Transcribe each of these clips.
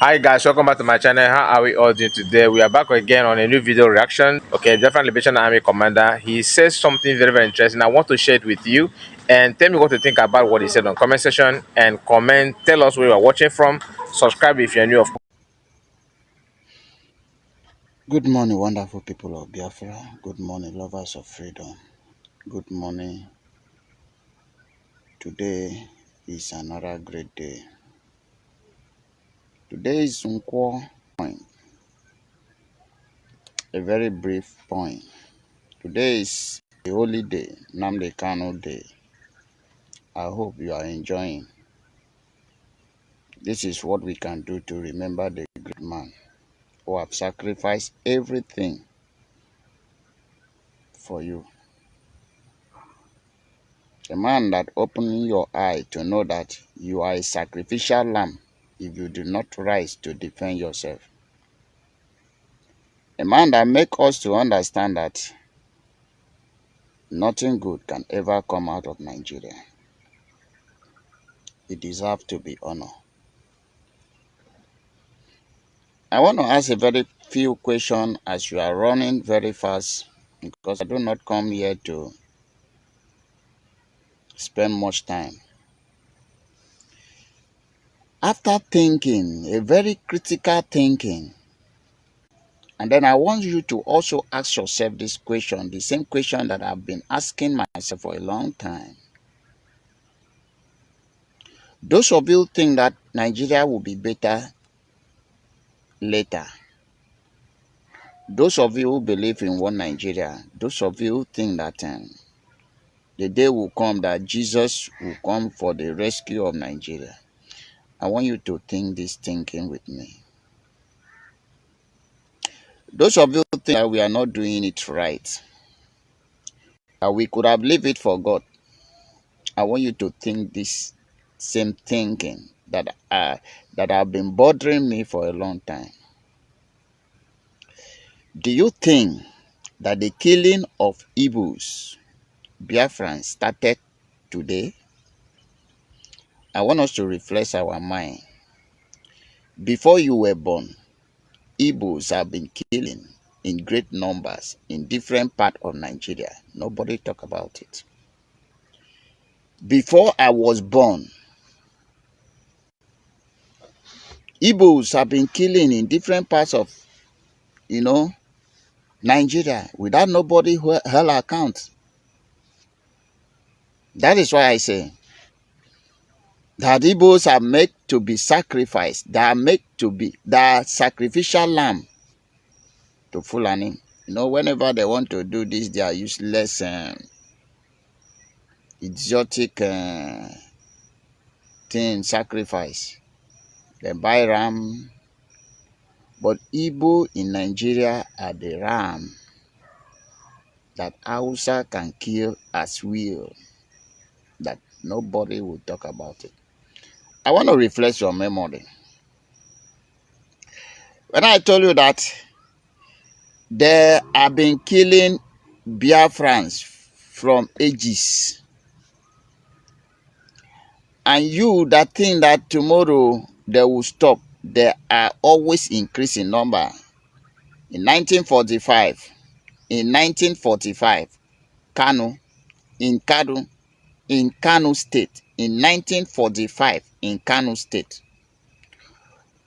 Hi guys, welcome back to my channel. How are we all doing today? We are back again on a new video reaction. Okay, Biafran Liberation Army Commander. He says something very interesting. I want to share it with you and tell me what you think about what he said on comment section and comment. Tell us where you are watching from. Subscribe if you're new. Of Good morning, wonderful people of Biafra. Good morning, lovers of freedom. Good morning. Today is another great day. Today is Nkwo point, a very brief point. Today is a holy day, Namde Kano Day. I hope you are enjoying. This is what we can do to remember the great man who have sacrificed everything for you. A man that opened your eye to know that you are a sacrificial lamb if you do not rise to defend yourself. A man that makes us to understand that nothing good can ever come out of Nigeria. He deserves to be honored. I want to ask a very few questions as you are running very fast because I do not come here to spend much time. After thinking, a very critical thinking, and then I want you to also ask yourself this question, the same question that I've been asking myself for a long time. Those of you think that Nigeria will be better later. Those of you who believe in one Nigeria, those of you who think that the day will come that Jesus will come for the rescue of Nigeria, I want you to think this thinking with me. Those of you who think that we are not doing it right, that we could have left it for God, I want you to think this same thinking that have been bothering me for a long time. Do you think that the killing of Igbos, Biafran, started today? I want us to refresh our mind. Before you were born, Igbos have been killing in great numbers in different parts of Nigeria. Nobody talk about it. Before I was born, Igbos have been killing in different parts of, Nigeria without nobody who held account. That is why I say that Igbos are made to be sacrificed. They are made to be the sacrificial lamb to Fulani. Whenever they want to do this, they are useless, exotic thing, sacrifice. They buy ram, but Igbo in Nigeria are the ram that Hausa can kill as will, that nobody will talk about it. I want to refresh your memory. When I told you that they have been killing Biafrans from ages, and you that think that tomorrow they will stop, they are always increasing number. In 1945, Kano, in Kano State, in 1945, in Kano State,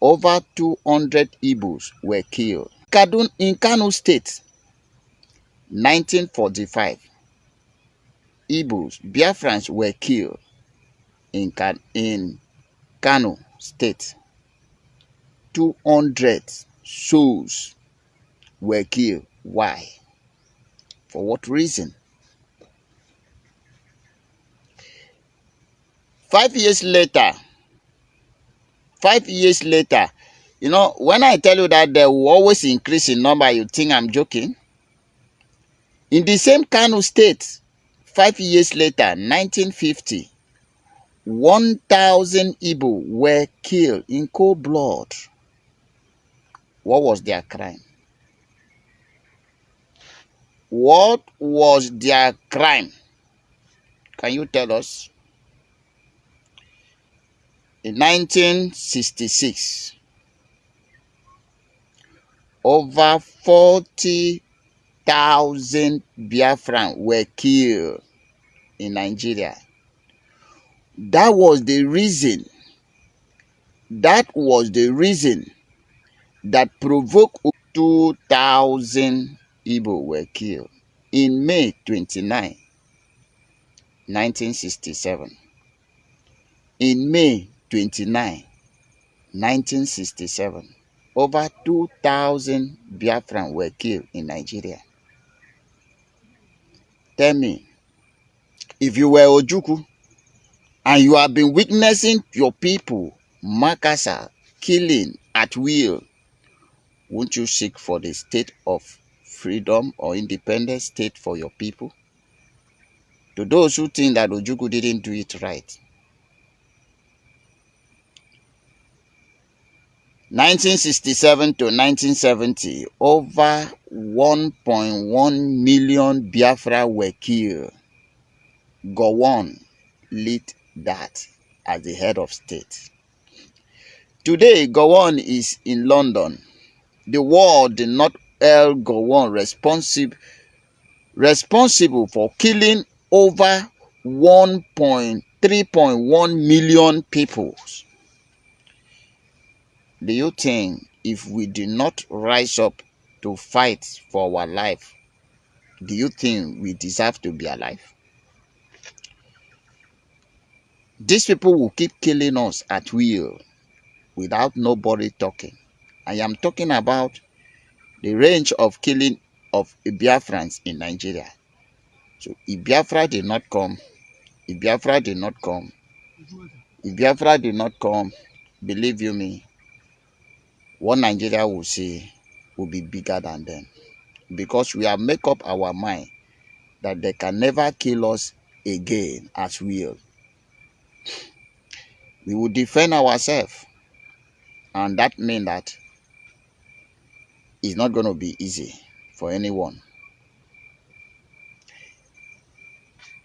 over 200 Igbos were killed. In Kano State, 1945, Igbos, Biafrans were killed in Kano State. 200 souls were killed. Why? For what reason? 5 years later, 5 years later, when I tell you that they will always increase in number, you think I'm joking? In the same Kano State, 5 years later, 1950, 1,000 Igbo were killed in cold blood. What was their crime? What was their crime? Can you tell us? In 1966, over 40,000 Biafran were killed in Nigeria. That was the reason. That was the reason that provoked 2,000 Igbo were killed in May 29, 1967. In May 29, 1967, over 2,000 Biafran were killed in Nigeria. Tell me, if you were Ojukwu and you have been witnessing your people, Makassar, killing at will, won't you seek for the state of freedom or independent state for your people? To those who think that Ojukwu didn't do it right, 1967 to 1970, over 1.1 million Biafra were killed. Gowon led that as the head of state. Today, Gowon is in London. The world did not hold Gowon responsible for killing over 1.3.1 million people. Do you think if we do not rise up to fight for our life, do you think we deserve to be alive? These people will keep killing us at will without nobody talking. I am talking about the range of killing of Biafrans in Nigeria. So if Biafra did not come, if Biafra did not come, if Biafra did not come, believe you me, what Nigeria will see will be bigger than them. Because we have made up our mind that they can never kill us again as will. We will defend ourselves. And that means that it's not going to be easy for anyone.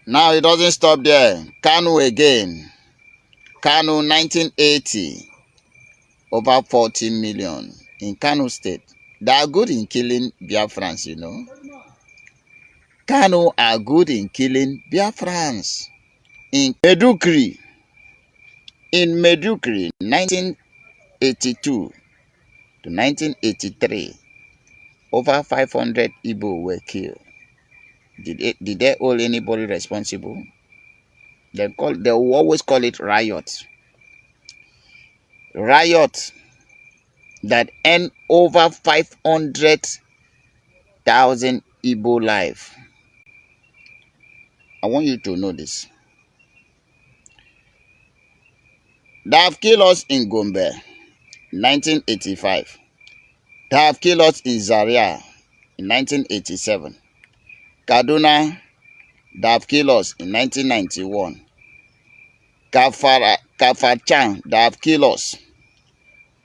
Now it doesn't stop there. Kanu again. Kanu 1980. Over 40 million in Kanu State. They are good in killing Biafrans, you know. Kanu are good in killing Biafrans. In Medukri, 1982 to 1983, over 500 Igbo were killed. Did they hold anybody responsible? They will always call it riot. Riot that end over 500,000 Igbo life. I want you to know this. They have killed us in Gombe, 1985. They have killed us in Zaria in 1987. Kaduna, they have killed us in 1991. Kafachan, they have killed us.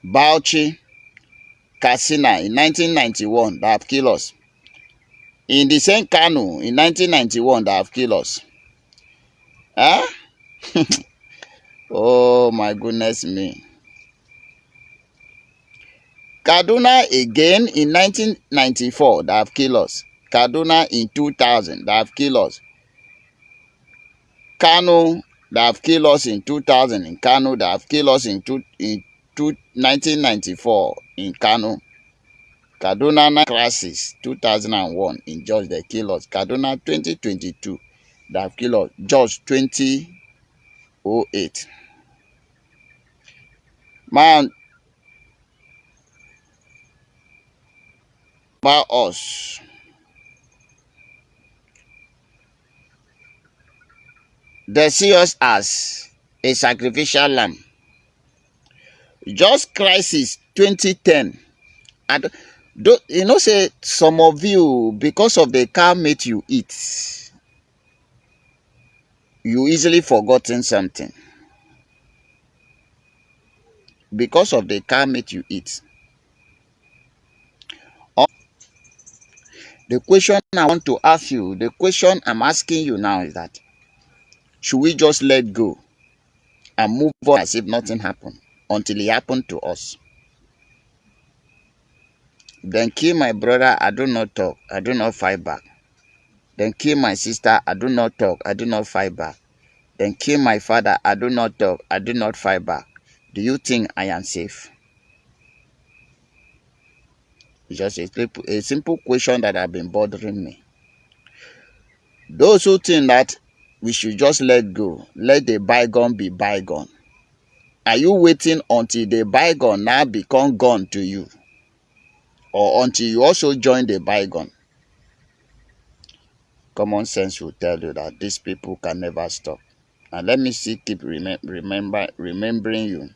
Bauchi, Katsina in 1991, they have killed us. In the same Kanu, in 1991, they have killed us. Huh? Oh my goodness me. Kaduna again in 1994, they have killed us. Kaduna in 2000, they have killed us. Kano, they have killed us in 2000 in Kano, they have killed us in 1994 in Kano. Kaduna crisis 2001 in Jos, they killed us. Kaduna 2022, they have killed us. Jos 2008. Man, about us. They see us as a sacrificial lamb. Just crisis 2010. And you know, say some of you, because of the cow meat you eat, you easily forgotten something. Because of the cow meat you eat. The question I want to ask you, the question I'm asking you now is that, should we just let go and move on as if nothing happened until it happened to us? Then kill my brother, I do not talk, I do not fight back. Then kill my sister, I do not talk, I do not fight back. Then kill my father, I do not talk, I do not fight back. Do you think I am safe? It's just a simple question that have been bothering me. Those who think that we should just let go, let the bygone be bygone. Are you waiting until the bygone now become gone to you? Or until you also join the bygone? Common sense will tell you that these people can never stop. And let me see, keep remembering you.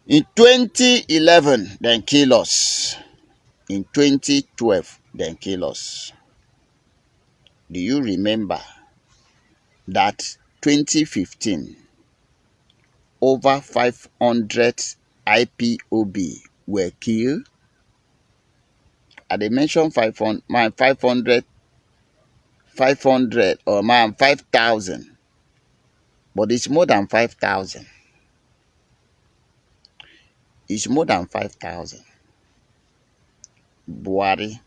In 2011, then kill us. In 2012, then kill us. Do you remember that 2015, over 500 IPOB were killed? They mentioned 500, man, 500, 500, or man, 5,000. But it's more than 5,000. It's more than 5,000. Buhari.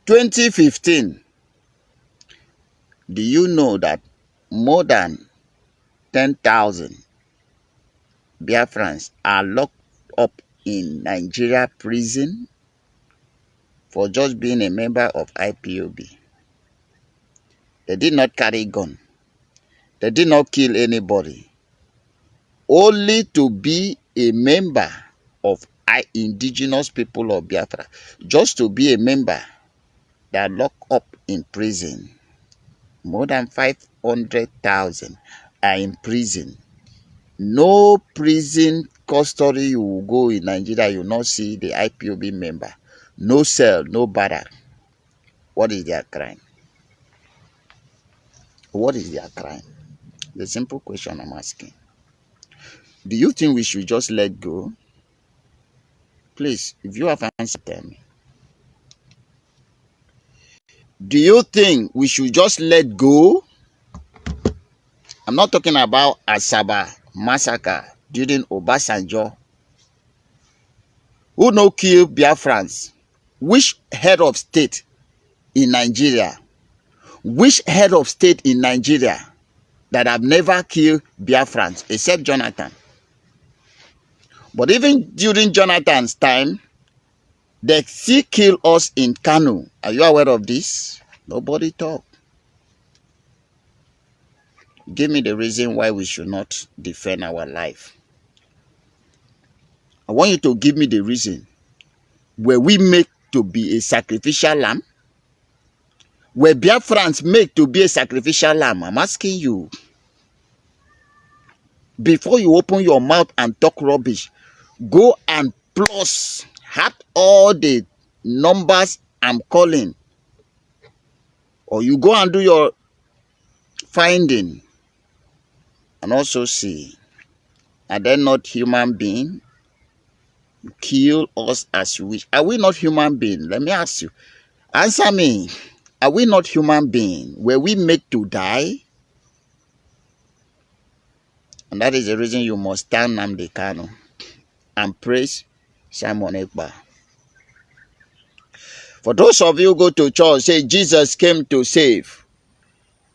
2015, do you know that more than 10,000 Biafrans are locked up in Nigeria prison for just being a member of IPOB? They did not carry gun. They did not kill anybody. Only to be a member of indigenous people of Biafra. Just to be a member, they are locked up in prison. More than 500,000 are in prison. No prison custody you will go in Nigeria, you will not see the IPOB member. No cell, no barrack. What is their crime? What is their crime? The simple question I'm asking. Do you think we should just let go? Please, if you have an answer, tell me. Do you think we should just let go? I'm not talking about Asaba massacre during Obasanjo. Who no kill Biafrans? Which head of state in Nigeria? Which head of state in Nigeria that have never killed Biafrans except Jonathan? But even during Jonathan's time, they still kill us in Kano. Are you aware of this? Nobody talk. Give me the reason why we should not defend our life. I want you to give me the reason. Were we made to be a sacrificial lamb? Were Biafrans made to be a sacrificial lamb? I'm asking you. Before you open your mouth and talk rubbish, go and plus have all the numbers I'm calling. Or you go and do your finding and also see. Are they not human beings? Kill us as you wish. Are we not human beings? Let me ask you. Answer me. Are we not human beings? Were we made to die? And that is the reason you must stand Nnamdi Kanu and praise Simon Ekpa. For those of you who go to church, say Jesus came to save.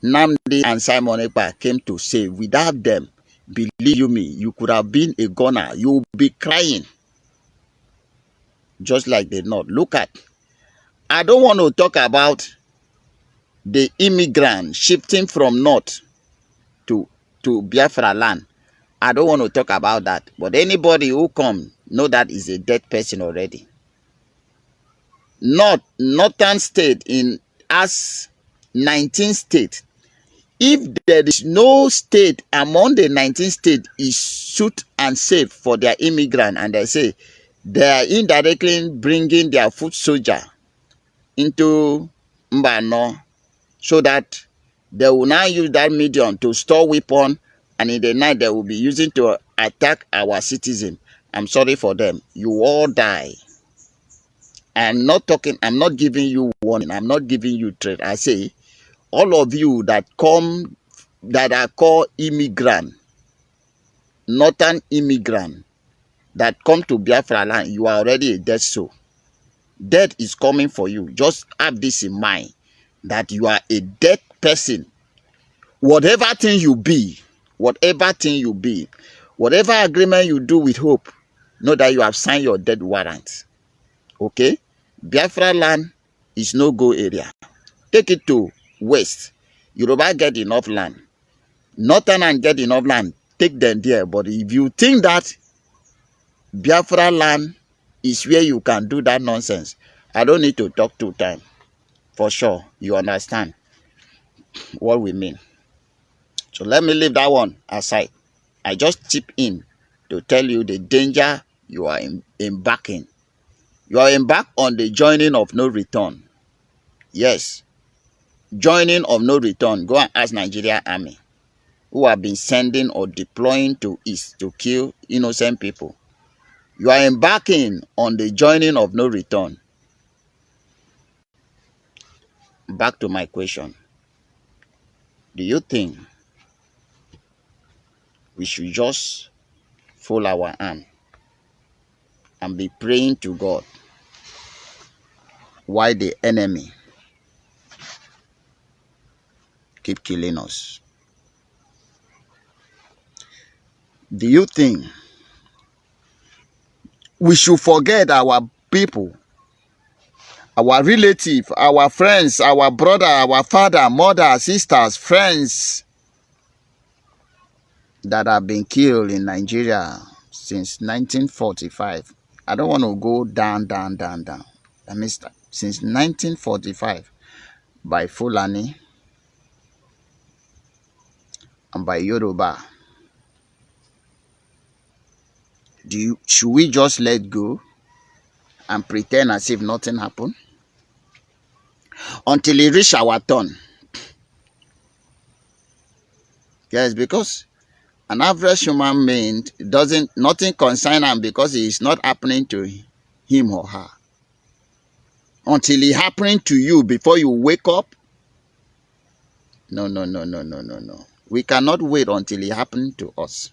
Nnamdi and Simon Ekpa came to save. Without them, believe you me, you could have been a gunner. You will be crying. Just like the North. Look at. I don't want to talk about the immigrant shifting from North to Biafra land. I don't want to talk about that. But anybody who come, know that is a dead person already. Northern state in as 19 states. If there is no state among the 19 states is suit and safe for their immigrant, and they say they are indirectly bringing their foot soldier into Mbano so that they will now use that medium to store weapon, and in the night they will be using to attack our citizens. I'm sorry for them. You all die. I'm not giving you warning. I'm not giving you threat. I say, all of you that come, that are called immigrant, northern immigrant that come to Biafra land, you are already a dead soul. Death is coming for you. Just have this in mind, that you are a dead person. Whatever thing you be, whatever thing you be, whatever agreement you do with hope, know that you have signed your death warrant. Okay? Biafra land is no go area. Take it to west. Yoruba get enough land. Northern and get enough land. Take them there. But if you think that Biafra land is where you can do that nonsense, I don't need to talk 2 times. For sure, you understand what we mean. So let me leave that one aside. I just chip in to tell you the danger you are embarking. You are embarked on the joining of no return. Yes, joining of no return. Go and ask Nigeria Army, who have been sending or deploying to East to kill innocent people. You are embarking on the joining of no return. Back to my question. Do you think we should just fold our hand and be praying to God while the enemy keep killing us? Do you think we should forget our people, our relative, our friends, our brother, our father, mother, sisters, friends that have been killed in Nigeria since 1945? I don't want to go down. I mean, since 1945 by Fulani and by Yoruba. Should we just let go and pretend as if nothing happened until it reach our turn? Yes, because an average human being nothing concern him because it is not happening to him or her. Until it happening to you before you wake up. No. We cannot wait until it happened to us.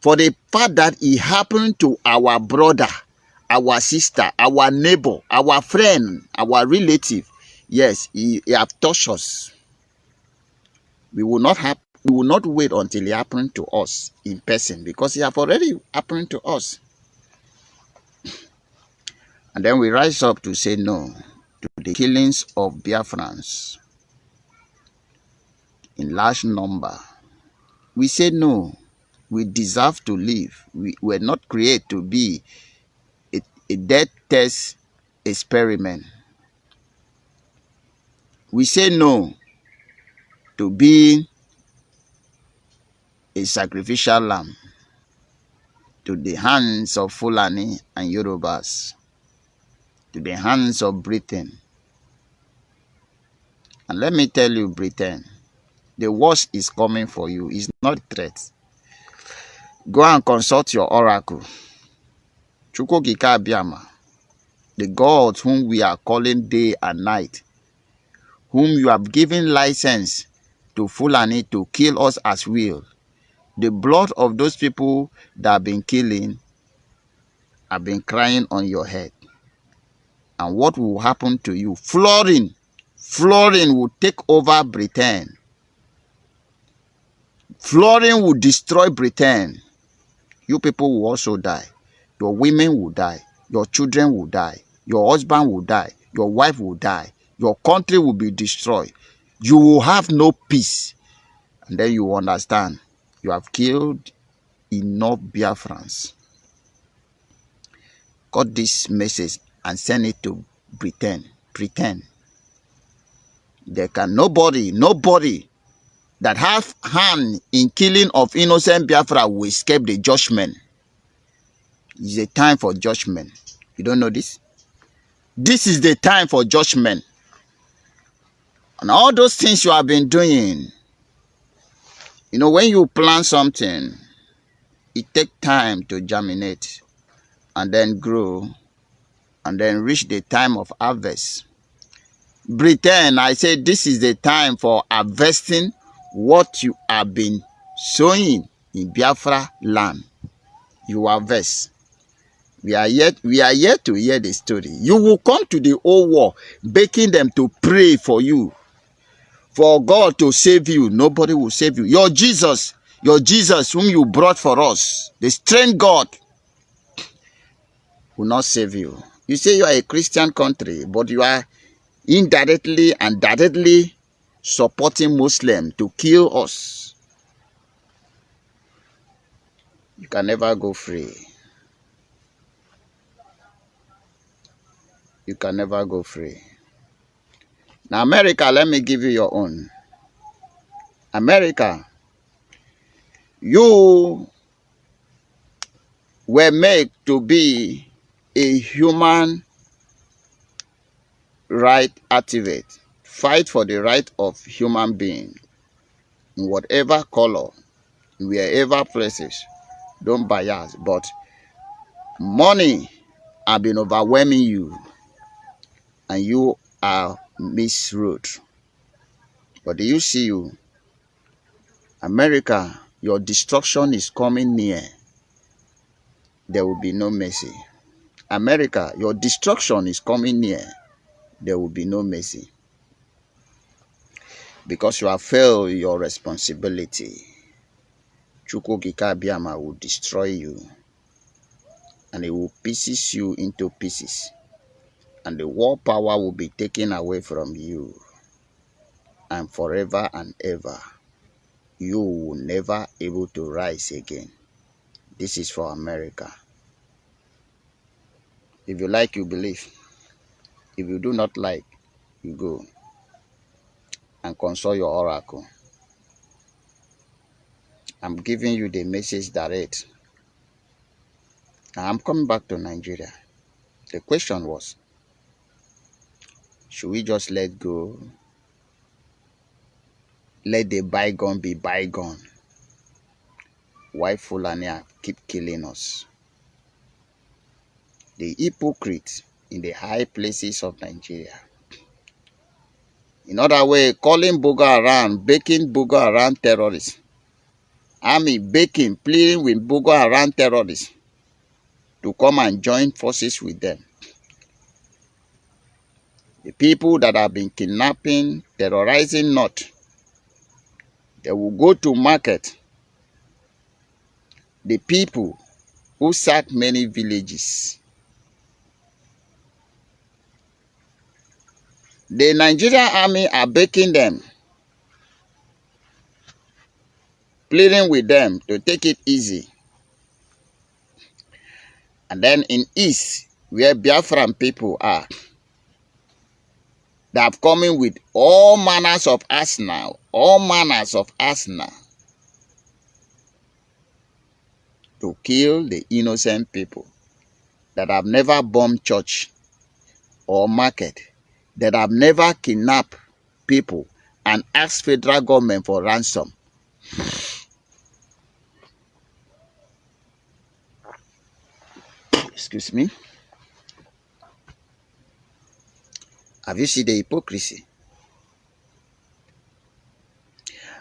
For the fact that it happened to our brother, our sister, our neighbor, our friend, our relative, yes, he have touched us. We will not wait until it happened to us in person, because it have already happened to us. And then we rise up to say no to the killings of Biafrans in large number. We say no. We deserve to live. We were not created to be a death test experiment. We say no to being a sacrificial lamb to the hands of Fulani and Yorubas, to the hands of Britain. And let me tell you, Britain, the worst is coming for you. It's not a threat. Go and consult your oracle. Chukwukika Abiyama, the gods whom we are calling day and night, whom you have given license to Fulani to kill us as will. The blood of those people that have been killing have been crying on your head. And what will happen to you? Flooring will take over Britain. Flooring will destroy Britain. You people will also die. Your women will die. Your children will die. Your husband will die. Your wife will die. Your country will be destroyed. You will have no peace. And then you will understand you have killed enough Biafrans. Got this message and send it to Britain. Pretend. There can nobody that have hand in killing of innocent Biafra will escape the judgment. It's a time for judgment. You don't know this? This is the time for judgment. And all those things you have been doing, you know, when you plant something, it takes time to germinate and then grow and then reach the time of harvest. Britain, I say this is the time for harvesting what you have been sowing in Biafra land. You are vexed. We are yet to hear the story. You will come to the old war, begging them to pray for you, for God to save you. Nobody will save you. Your Jesus whom you brought for us, the strange God, will not save you. You say you are a Christian country, but you are indirectly and directly supporting Muslims to kill us. You can never go free. You can never go free. Now, America, let me give you your own. America, you were made to be a human right activist. Fight for the right of human being in whatever color, wherever places. Don't bias, but money have been overwhelming you and you are misruled. But do you see you? America, your destruction is coming near. There will be no mercy. America, your destruction is coming near. There will be no mercy. Because you have failed your responsibility. Chukwukika Abiyama will destroy you. And it will pieces you into pieces. And the war power will be taken away from you. And forever and ever, you will never able to rise again. This is for America. If you like, you believe. If you do not like, you go and consult your oracle. I'm giving you the message direct. Now I'm coming back to Nigeria. The question was, should we just let go? Let the bygone be bygone. Why Fulani keep killing us? The hypocrites in the high places of Nigeria. In other way, calling Boko Haram, baking Boko Haram terrorists. Army baking, pleading with Boko Haram terrorists to come and join forces with them. The people that have been kidnapping, terrorizing North, they will go to market. The people who sacked many villages. The Nigerian army are baking them, pleading with them to take it easy. And then in East, where Biafran people are, they have come in with all manners of arsenal, to kill the innocent people that have never bombed church or market, that have never kidnapped people and asked federal government for ransom. Excuse me. Have you seen the hypocrisy?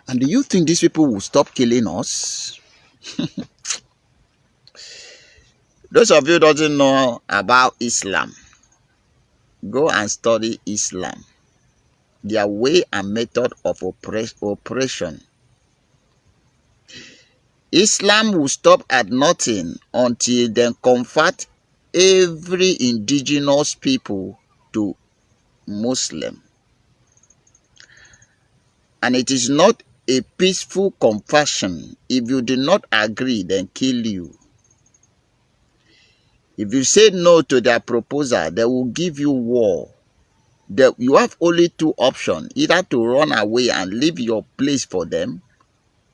And do you think these people will stop killing us? Those of you who doesn't know about Islam, go and study Islam. Their way and method of oppression. Islam will stop at nothing until they convert every indigenous people to Muslim. And it is not a peaceful conversion. If you do not agree, then kill you. If you say no to their proposal, they will give you war. You have only two options, either to run away and leave your place for them,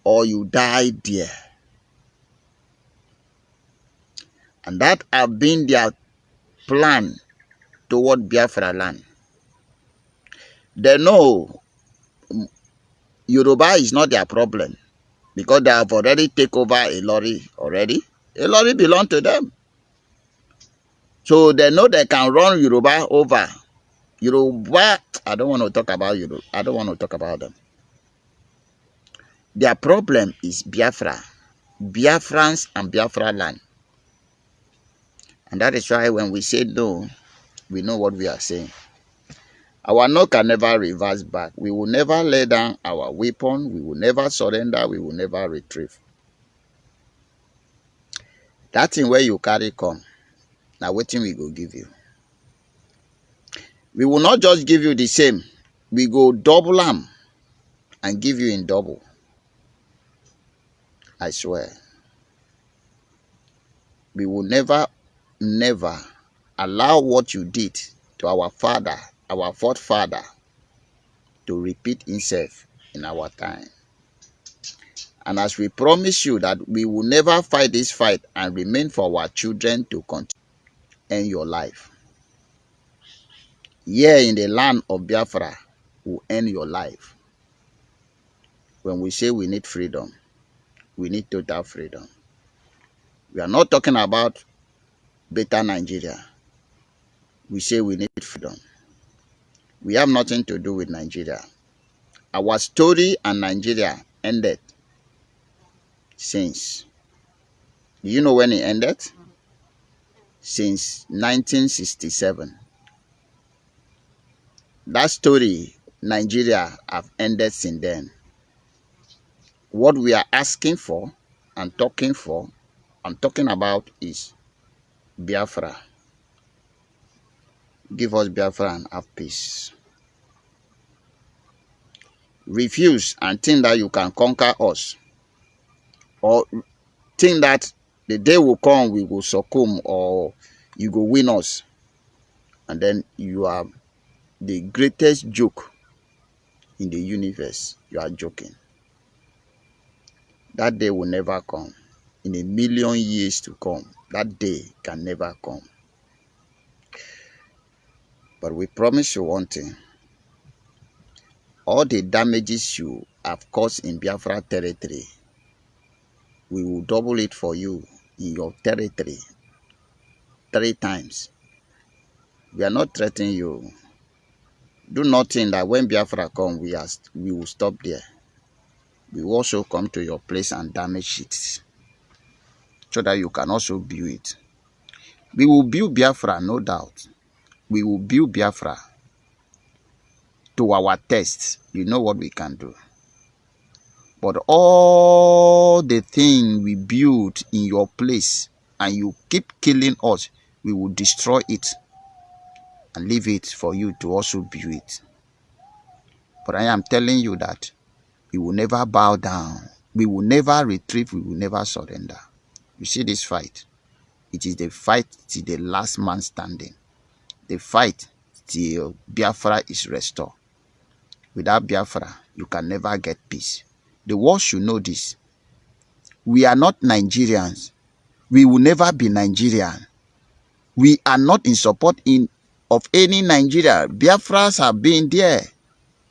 or you die there. And that have been their plan toward Biafra land. They know Yoruba is not their problem because they have already taken over a lorry already. A lorry belongs to them. So they know they can run Yoruba over. Yoruba, I don't want to talk about Yoruba. I don't want to talk about them. Their problem is Biafra. Biafrans and Biafra land. And that is why when we say no, we know what we are saying. Our no can never reverse back. We will never lay down our weapon. We will never surrender. We will never retrieve. That thing where you carry come, now waiting we go give you. We will not just give you the same. We go double them and give you in double. I swear. We will never, never allow what you did to our father, our forefather, to repeat itself in our time. And as we promise you that we will never fight this fight and remain for our children to continue in your life. Here in the land of Biafra will end your life. When we say we need freedom, we need total freedom. We are not talking about better Nigeria. We say we need freedom. We have nothing to do with Nigeria. Our story and Nigeria ended since. Do you know when it ended? Since 1967. That story, Nigeria, have ended since then. What we are asking for and talking for and talking about is Biafra. Give us Biafra and have peace. Refuse and think that you can conquer us, or think that the day will come we will succumb or you go win us, and then you are the greatest joke in the universe. You are joking. That day will never come. In a million years to come, that day can never come. But we promise you one thing. All the damages you have caused in Biafra territory, we will double it for you in your territory 3 times. We are not threatening you. Do not think that when Biafra come, we will stop there. We will also come to your place and damage it so that you can also build it. We will build Biafra, no doubt. We will build Biafra to our test. You know what we can do. But all the thing we build in your place and you keep killing us, we will destroy it and leave it for you to also build it. But I am telling you that we will never bow down. We will never retreat. We will never surrender. You see this fight? It is the fight till the last man standing. The fight till Biafra is restored. Without Biafra, you can never get peace. The world should know this. We are not Nigerians. We will never be Nigerian. We are not in support of any Nigeria. Biafras have been there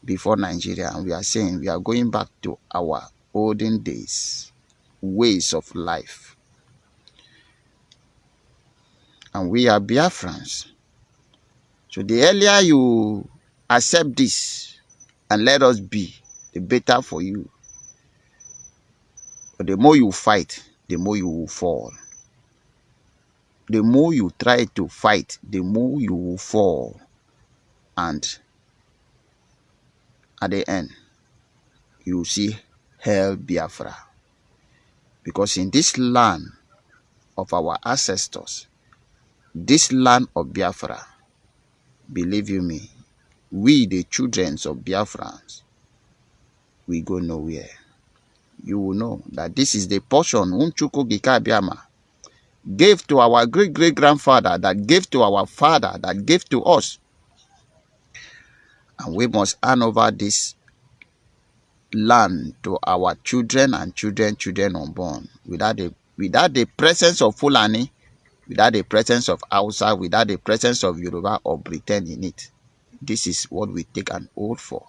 before Nigeria, and we are saying we are going back to our olden days, ways of life. And we are Biafrans. So the earlier you accept this and let us be, the better for you. But the more you fight, the more you will fall. The more you try to fight, the more you will fall. And at the end, you will see hell Biafra. Because in this land of our ancestors, this land of Biafra, believe you me, we the children of Biafrans, we go nowhere. You will know that this is the portion Unchuku Gikabiama gave to our great-great-grandfather, that gave to our father, that gave to us. And we must hand over this land to our children and children unborn. Without the presence of Fulani, without the presence of Hausa, without the presence of Yoruba or Britain in it. This is what we take an oath for.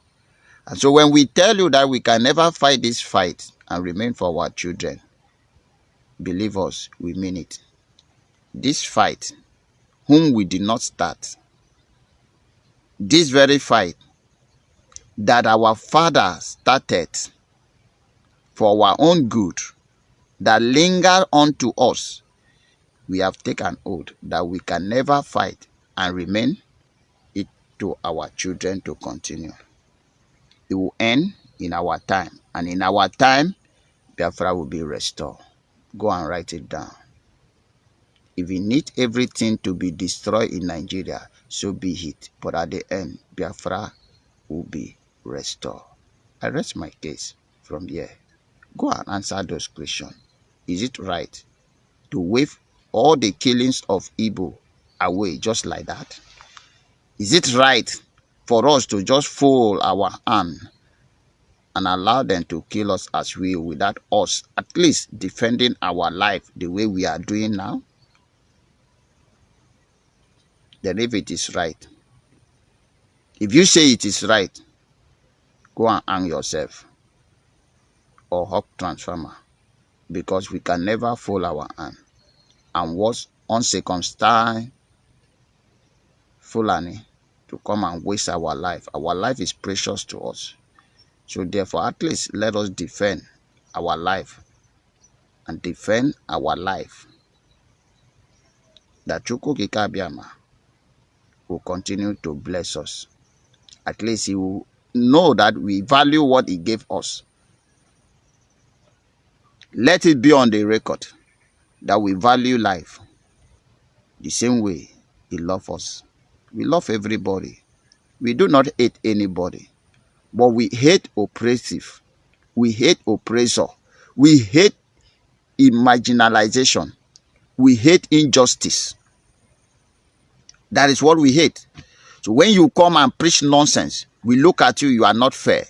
And so when we tell you that we can never fight this fight and remain for our children, believe us, we mean it. This fight, whom we did not start, this very fight that our father started for our own good, that linger unto us, we have taken oath that we can never fight and remain it to our children to continue. It will end in our time, and in our time, Biafra will be restored. Go and write it down. If we need everything to be destroyed in Nigeria, so be it. But at the end, Biafra will be restored. I rest my case from here. Go and answer those questions. Is it right to wave all the killings of Igbo away just like that? Is it right for us to just fold our hand and allow them to kill us as we without us at least defending our life the way we are doing now? Then if it is right, if you say it is right, go and hang yourself or hawk transformer, because we can never fold our hand and watch uncircumcised Fulani to come and waste our life. Our life is precious to us. So therefore, at least let us defend our life and defend our life, that Chukwu Kikabiama will continue to bless us. At least he will know that we value what he gave us. Let it be on the record that we value life the same way he loves us. We love everybody. We do not hate anybody, but we hate oppressive. We hate oppressor. We hate marginalization. We hate injustice. That is what we hate. So when you come and preach nonsense, we look at you, you are not fair.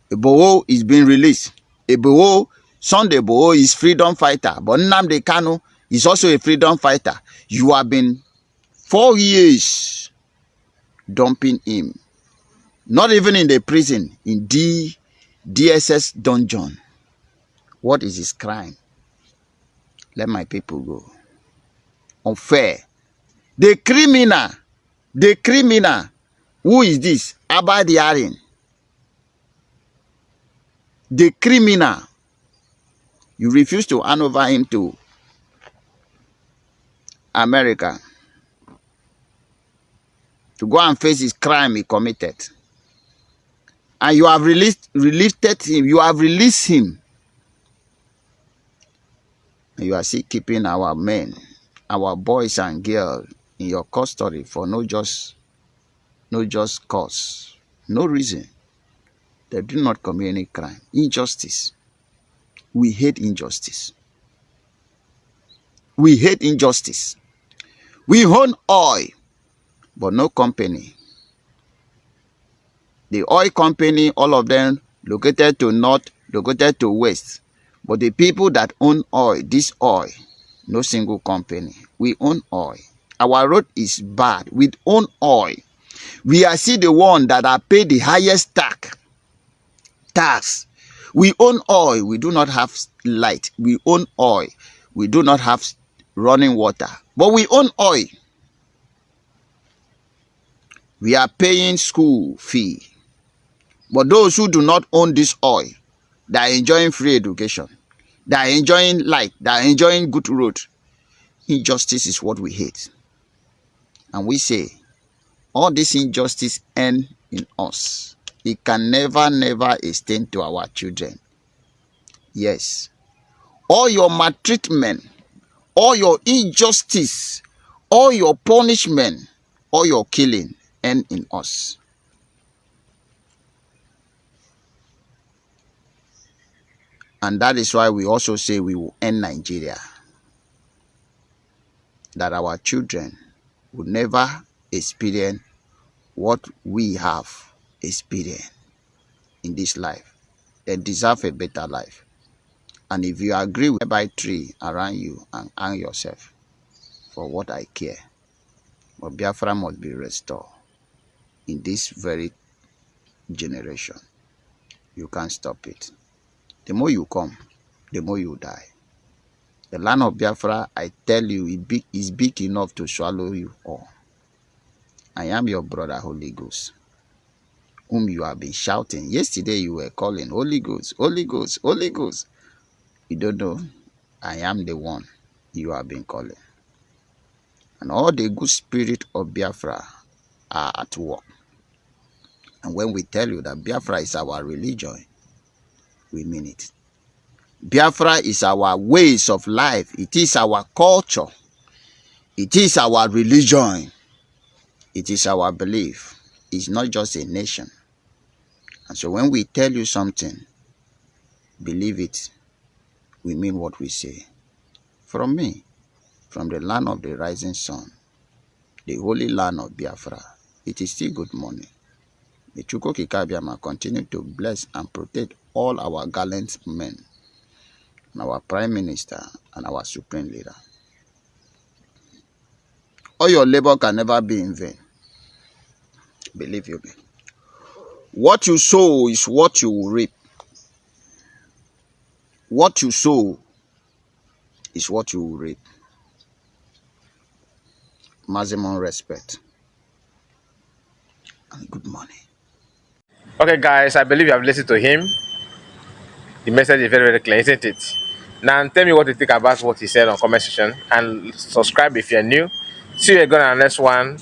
Ebowo is being released. Ebowo, Sunday Ebowo is freedom fighter, but Nnamdi Kanu is also a freedom fighter. You have been 4 years dumping him. Not even in the prison, in DSS dungeon. What is his crime? Let my people go. Unfair. The criminal, who is this? Abadi Arin. The criminal. You refuse to hand over him to America to go and face his crime he committed. And you have released him. You have released him. And you are still keeping our men, our boys and girls in your custody for no just cause. No reason. They do not commit any crime. Injustice. We hate injustice. We hate injustice. We own oil, but no company. The oil company, all of them located to north, located to west. But the people that own oil, this oil, no single company. We own oil. Our road is bad. We own oil. We are still the one that are paid the highest tax. We own oil. We do not have light. We own oil. We do not have running water. But we own oil. We are paying school fee. But those who do not own this oil, they are enjoying free education. They are enjoying light. They are enjoying good road. Injustice is what we hate. And we say, all this injustice end in us. It can never extend to our children. Yes. All your maltreatment, all your injustice, all your punishment, all your killing end in us. And that is why we also say we will end Nigeria. That our children will never experience what we have experienced in this life. They deserve a better life. And if you agree with buy tree around you and hang yourself for what I care. But Biafra must be restored in this very generation. You can't stop it. The more you come, the more you die. The land of Biafra, I tell you, is big enough to swallow you all. I am your brother, Holy Ghost, whom you have been shouting. Yesterday you were calling, Holy Ghost, Holy Ghost, Holy Ghost. You don't know, I am the one you have been calling. And all the good spirit of Biafra are at work. And when we tell you that Biafra is our religion, we mean it. Biafra is our ways of life. It is our culture. It is our religion. It is our belief. It's not just a nation. And so when we tell you something, believe it. We mean what we say. From me, from the land of the rising sun, the holy land of Biafra, it is still good morning. May Chukwu Kikabiama continue to bless and protect all our gallant men, and our Prime Minister, and our Supreme Leader. All your labor can never be in vain. Believe you me. What you sow is what you will reap. What you sow is what you will reap. Maximum respect and good morning. Okay, guys, I believe you have listened to him. The message is very, very clear, isn't it? Now, tell me what you think about what he said on comment section and subscribe if you're new. See you again on the next one.